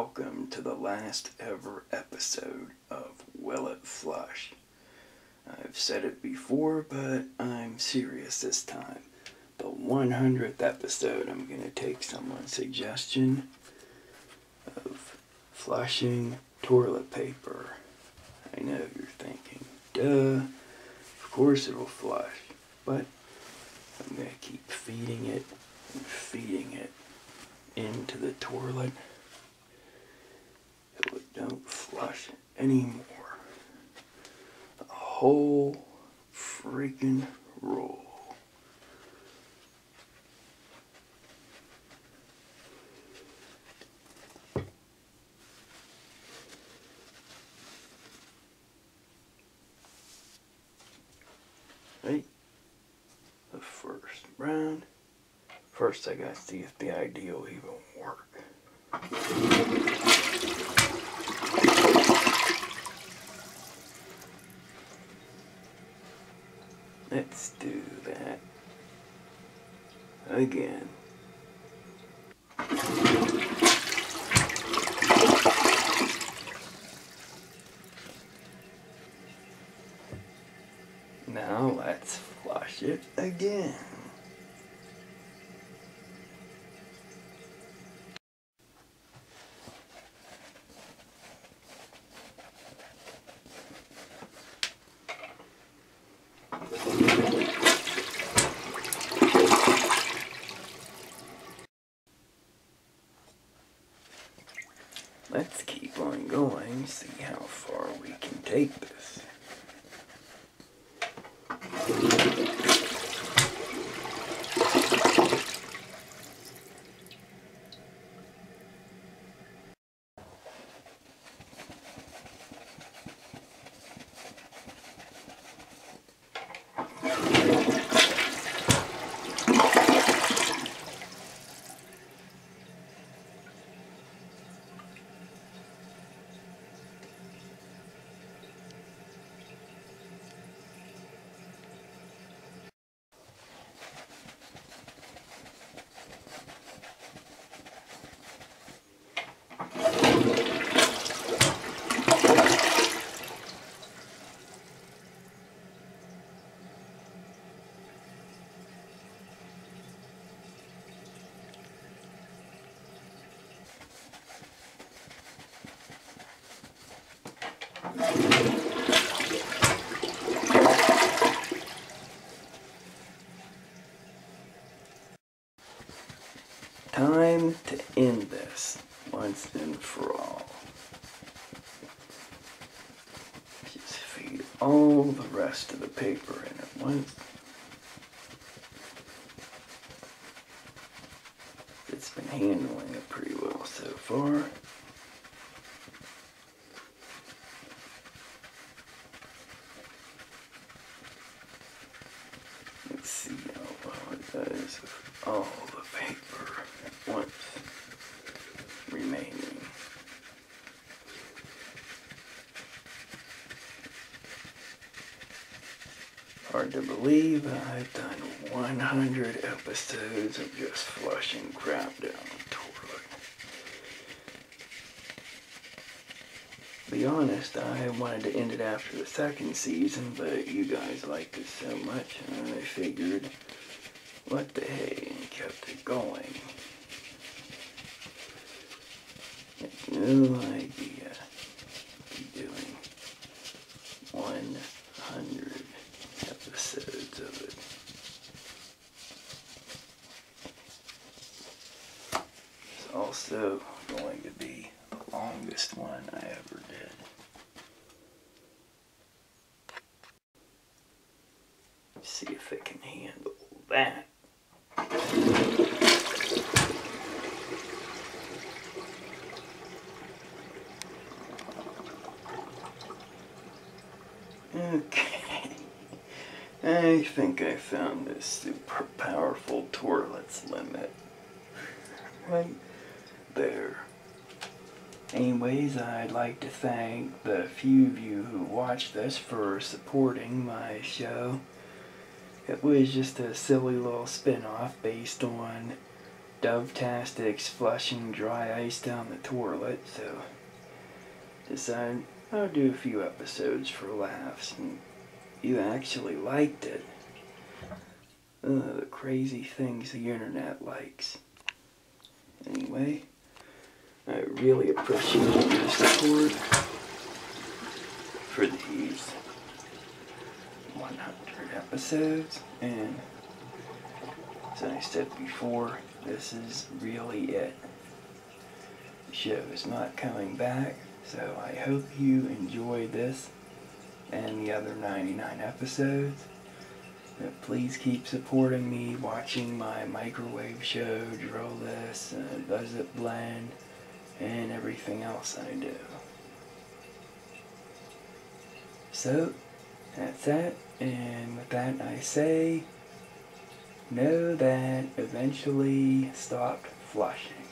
welcome to the last ever episode of Will It Flush. I've said it before, but I'm serious this time. The 100th episode, I'm going to take someone's suggestion of flushing toilet paper. I know you're thinking, duh, of course it'll flush, but I'm going to keep feeding it and feeding it into the toilet so it don't flush anymore. The whole freaking roll. Right? The first round. First I gotta see if the idea will even work. Let's do that again. Now let's flush it again. Let's keep on going, see how far we can take this. Time to end this once and for all. Just feed all the rest of the paper in at once. It's been handling it pretty well so far. Let's see how well it does with all the paper at once remaining. Hard to believe I've done 100 episodes of just flushing crap down the toilet. To be honest, I wanted to end it after the second season, but you guys liked it so much, and I figured, what the hey, and kept it going. I had no idea I'd be doing 100 episodes of it. It's also going to be the longest one I ever did. See if it can handle that. Okay, I think I found this super powerful toilet's limit. Right there. Anyways, I'd like to thank the few of you who watched this for supporting my show. It was just a silly little spin-off based on Dove-tastics flushing dry ice down the toilet, so decided I'll do a few episodes for laughs, and you actually liked it. The crazy things the internet likes. Anyway, I really appreciate your support for these 100 episodes, and as I said before, this is really it. The show is not coming back, so I hope you enjoy this and the other 99 episodes. But please keep supporting me, watching my microwave show, Drill This, Does It Blend, and everything else I do. So, that's that, and with that I say, know that eventually stopped flushing.